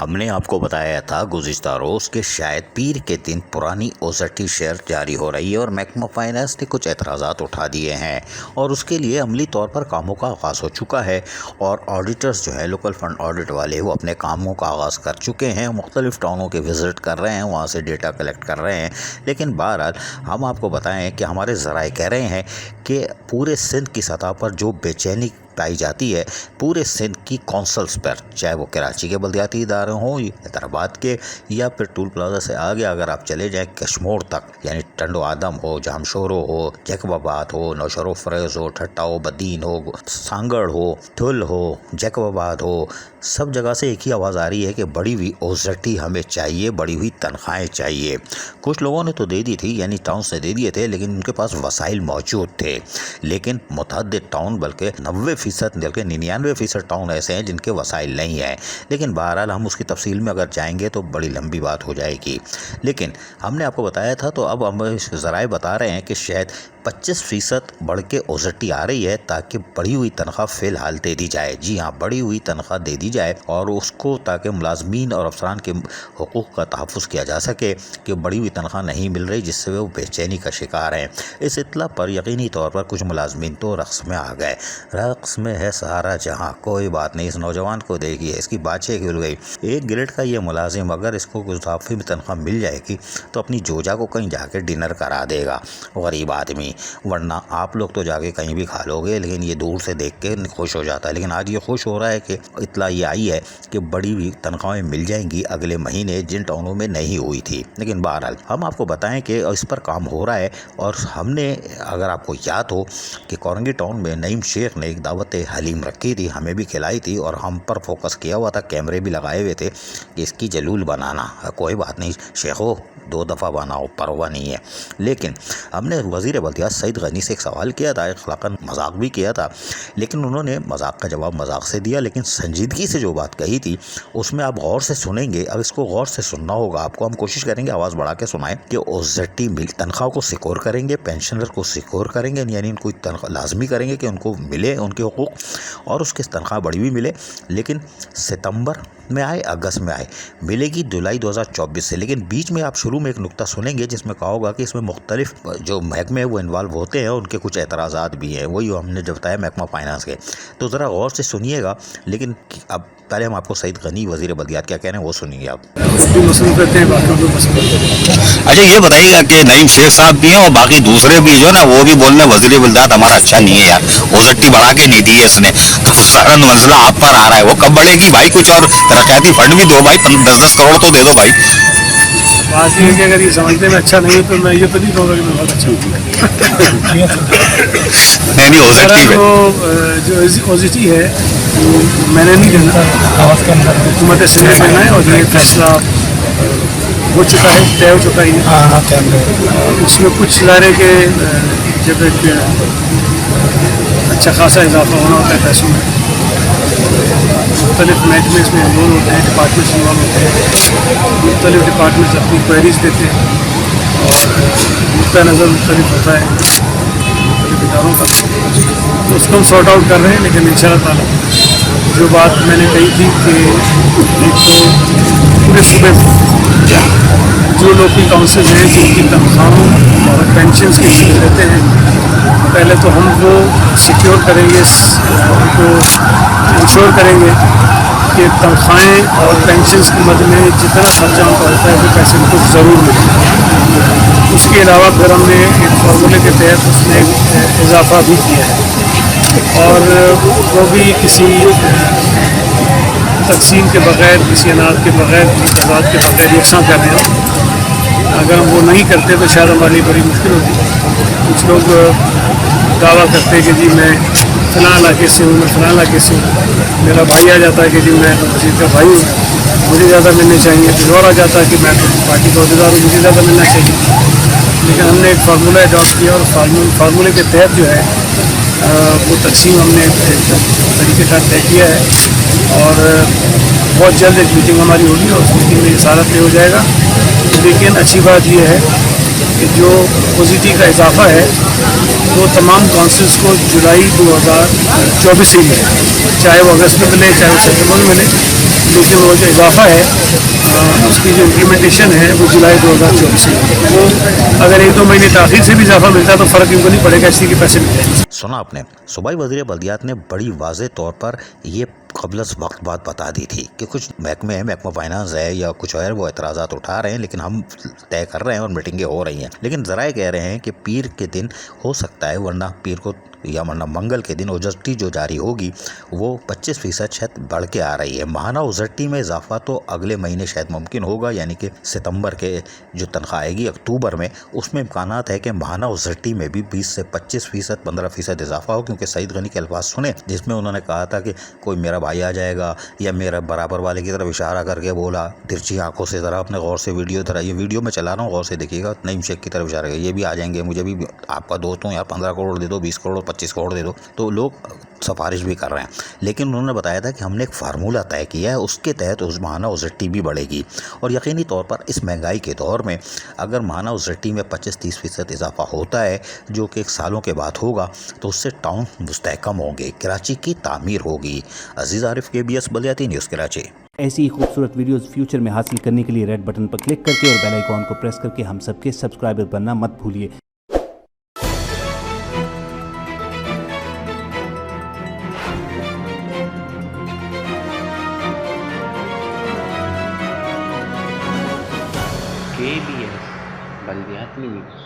हमने आपको बताया था गुज़िश्ता रोज़ कि शायद पीर के दिन पुरानी ओज़ेटी शेयर जारी हो रही है और महकमा फाइनेंस ने कुछ एतराज़ात उठा दिए हैं और उसके लिए अमली तौर पर कामों का आगाज़ हो चुका है और ऑडिटर्स जो है लोकल फ़ंड ऑडिट वाले वो अपने कामों का आगाज़ कर चुके हैं। मुख्तलिफ़ टाउनों के विज़िट कर रहे हैं, वहाँ से डेटा कलेक्ट कर रहे हैं। लेकिन बहरहाल हम आपको बताएं कि हमारे ज़राए कह रहे हैं कि पूरे सिंध की सतह पर जो बेचैनी पाई जाती है पूरे सिंध की कौंसल्स पर, चाहे वो कराची के बल्दियाती इदारे हों, हैदराबाद के, या फिर टूल प्लाजा से आगे अगर आप चले जाएं कश्मोर तक, यानी टंडो आदम हो, जामशोरो हो, जैकबाबाद हो, नौशरो फरेज हो, ठट्टा हो, बदीन हो, सांगड़ हो, ठुल हो, जैकबाबाद हो, सब जगह से एक ही आवाज़ आ रही है कि बढ़ी हुई ओज़ेटी हमें चाहिए, बढ़ी हुई तनख्वाहें चाहिए। कुछ लोगों ने तो दे दी थी, यानी टाउन्स ने दे दिए थे, लेकिन उनके पास वसाइल मौजूद थे। लेकिन मुतअद्दिद टाउन, बल्कि 90% बल्कि 99% टाउन ऐसे हैं जिनके वसाइल नहीं है। लेकिन बहरहाल हम उसकी तफसील में अगर जाएंगे तो बड़ी लंबी बात हो जाएगी। लेकिन हमने आपको बताया था, तो अब हम ज़राए बता रहे हैं कि शायद 25% बढ़ के ओज़ेटी आ रही है ताकि बढ़ी हुई तनख्वाह फ़िलहाल दे दी जाए। जी हाँ, बढ़ी हुई तनख्वाह दे दी जाए और उसको ताकि मुलाजमीन और अफसरान के हुकूक़ का तहफ़्फ़ुज़ किया जा सके कि बढ़ी हुई तनख्वाह नहीं मिल रही, जिससे वो बेचैनी का शिकार हैं। इस इत्तला पर यकीनी तौर पर कुछ मुलाजमीन तो रक़्स में आ गए। रक़्स में है सारा जहाँ, कोई बात नहीं, इस नौजवान को देखिए, इसकी बातचीत खुल गई। एक ग्रेड का ये मुलाजिम अगर इसको इजाफे में तनख्वाह मिल जाएगी तो अपनी जोजा को कहीं जाके डिनर करा देगा, गरीब आदमी। वरना आप लोग तो जाके कहीं भी खा लोगे, लेकिन ये दूर से देख के खुश हो जाता है। लेकिन आज ये खुश हो रहा है कि इत्तला ये आई है कि बड़ी हुई तनख्वाहें मिल जाएंगी अगले महीने, जिन टाउनों में नहीं हुई थी। लेकिन बहरहाल हम आपको बताएं कि इस पर काम हो रहा है। और हमने, अगर आपको याद हो, कि कोरंगी टाउन में नईम शेख ने एक दावत हलीम रखी थी, हमें भी खिलाई थी और हम पर फोकस किया हुआ था, कैमरे भी लगाए हुए थे कि इसकी जलूल बनाना। कोई बात नहीं शेखो, 2 दफ़ा बनाओ, परवाह नहीं है। लेकिन हमने वज़ीर बल्दियात सईद गनी से एक सवाल किया था, इख़्लाक़न मजाक भी किया था, लेकिन उन्होंने मजाक का जवाब मजाक से दिया, लेकिन संजीदगी से जो बात कही थी उसमें आप गौर से सुनेंगे। अब इसको गौर से सुनना होगा आपको। हम कोशिश करेंगे आवाज़ बढ़ा के सुनाएं कि ओज़ेटी मिल तनख्वाह को सिक्योर करेंगे, पेंशनर को सिक्योर करेंगे, यानी इनको तनख्वाह लाजमी करेंगे कि उनको मिले उनके हुकूक़ और उसकी तनख्वाह बढ़ी हुई मिले। लेकिन सितंबर में आए, अगस्त में आए, मिलेगी जुलाई 2024 से। लेकिन बीच में आप शुरू में एक नुक्ता सुनेंगे जिसमें कहा होगा कि इसमें मुख्तलिफ जो महकमे वो इन्वॉल्व होते हैं, उनके कुछ एतराज़ात भी हैं। वही हमने जब बताया महकमा फाइनेंस के, तो ज़रा गौर से सुनिएगा। लेकिन अब पहले हम आपको सईद गनी वज़ीर बल्दियात क्या कह रहे हैं वो सुनिए आप। अच्छा ये बताइएगा कि नईम शेख साहब भी हैं और बाकी दूसरे भी जो ना, वो भी बोल रहे हैं वज़ीर बल्दियात हमारा अच्छा नहीं है यार, ओज़ेटी बढ़ा के नहीं दी है इसने, तो सारा मसला आप पर आ रहा है। वो कब बढ़ेगी भाई? कुछ और तरक्याती फंड भी दो भाई, 10-10 करोड़ तो दे दो भाई। बात ये है कि अगर ये समझने में अच्छा नहीं है तो मैं ये तो नहीं कहूँगा कि मैं बहुत अच्छा हूँ। नहीं ओज़ेटी पे जो ओज़ेटी है वो मैंने नहीं देना, हुकूमत सिंध ने देना है और ये फैसला हो चुका है, तय हो चुका है। उसमें कुछ लारे के जब एक अच्छा खासा इजाफा होना होता है पैसों में, मुख्तलिफ महकमे इसमें इन्वॉल्व होते हैं, डिपार्टमेंट्स इन्वॉल्व होते हैं, मुख्तलिफ डिपार्टमेंट्स अपनी क्वेरीज देते हैं और नुक्ता नज़र मुख्तलिफ होता है मुख्तलिफ इदारों का, तो उसको हम सॉर्ट आउट कर रहे हैं। लेकिन इंशाअल्लाह ताला जो बात मैंने कही थी कि एक तो पूरे सूबे में जो लोकल काउंसिल हैं जिनकी तनख्वाहों और पेंशन की चीज़ रहते हैं, पहले तो हम वो सिक्योर करेंगे, उनको इंश्योर करेंगे कि तनख्वाहें और पेंशन की मद में जितना खर्चा उनका होता है वो पैसे उनको ज़रूर मिले। उसके अलावा फिर हमने एक फार्मूले के तहत उसमें इजाफा भी किया है और वो भी किसी तकसीम के बग़ैर, किसी अनाज के बग़ैर, किसी तजाद के बग़ैर यकसां कर रहे हैं। अगर हम वो नहीं करते तो शायद हमारी बड़ी मुश्किल होती। कुछ लोग दावा करते हैं कि जी मैं फ़लाँ इलाके से हूँ, मैं फ़लाँ इलाके से हूँ, मेरा भाई आ जाता है कि जी मैं तो मस्जिद का भाई हूँ, मुझे ज़्यादा मिलने चाहिए, फिर और आ जाता है कि मैं तो पार्टी का अहदेदार हूँ, मुझे ज़्यादा मिलना चाहिए। लेकिन हमने एक फार्मूला अडॉप्ट किया और फार्मूले के तहत जो है वो तकसीम हमने तरीक़ेकार तय किया है और बहुत जल्द एक मीटिंग हमारी होगी और उस मीटिंग में ये सारा तय हो जाएगा। लेकिन अच्छी बात यह है कि जो ओज़ेटी का इजाफा है वो तमाम काउंसिल्स को जुलाई 2024 से मिले, चाहे वो अगस्त में मिले चाहे वो सितंबर में मिले, लेकिन वो जो इजाफा है उसकी जो इम्प्लीमेंटेशन है वो जुलाई 2024 से, वो अगर 1-2 महीने ताख़ीर से भी इजाफा मिलता है तो फ़र्क इनको नहीं पड़ेगा, इसी के पैसे मिलते हैं। सुना आपने, सूबाई वज़ीर बल्दियात ने बड़ी वाज़ेह तौर पर ये क़ब्ल वक्त बात बता दी थी कि कुछ महकमे हैं, महकमा फाइनेंस है या कुछ और, वो एतराज़ात उठा रहे हैं, लेकिन हम तय कर रहे हैं और मीटिंगें हो रही हैं। लेकिन ज़राए कह रहे हैं कि पीर के दिन हो सकता है, वरना पीर को या वरना मंगल के दिन ओजस्टी जो जारी होगी वो 25% शायद बढ़ के आ रही है। माहाना ओजस्टी में इजाफा तो अगले महीने शायद मुमकिन होगा, यानी कि सितंबर के जो तनख्वाह आएगी अक्टूबर में, उसमें इम्कानात है कि माहाना ओजस्टी में भी 20 से 25%, 15% इजाफा हो। क्योंकि सईद गनी के अल्फाज सुने जिसमें उन्होंने कहा था कि कोई मेरा भाई आ जाएगा, या मेरा बराबर वाले की तरफ इशारा करके बोला तिरछी आंखों से, ज़रा अपने गौर से वीडियो, तरह ये वीडियो में चला रहा हूँ, गौर से देखिएगा, नईम शेख की तरफ इशारा, ये भी आ जाएंगे, मुझे भी आपका दोस्त हूँ, यार 15 करोड़ दे दो, 20 करोड़, 25 करोड़ दे दो। तो लोग सिफारिश भी कर रहे हैं। लेकिन उन्होंने बताया था कि हमने एक फार्मूला तय किया है, उसके तहत उस माहाना ओजस्टी भी बढ़ेगी। और यकीनी तौर पर इस महंगाई के दौर में अगर माहाना ओजस्टी में 25-30% इजाफा होता है, जो कि सालों के बाद होगा, तो उससे टाउन मुस्तहकम होंगे, कराची की तामीर होगी। अजीज़ आरिफ, KBS बलियाती न्यूज़, कराची। ऐसी ही खूबसूरत वीडियोस फ्यूचर में हासिल करने के लिए रेड बटन पर क्लिक करके और बेल आइकॉन को प्रेस करके हम सबके सब्सक्राइबर बनना मत भूलिए। KBS बल्दियाती न्यूज़।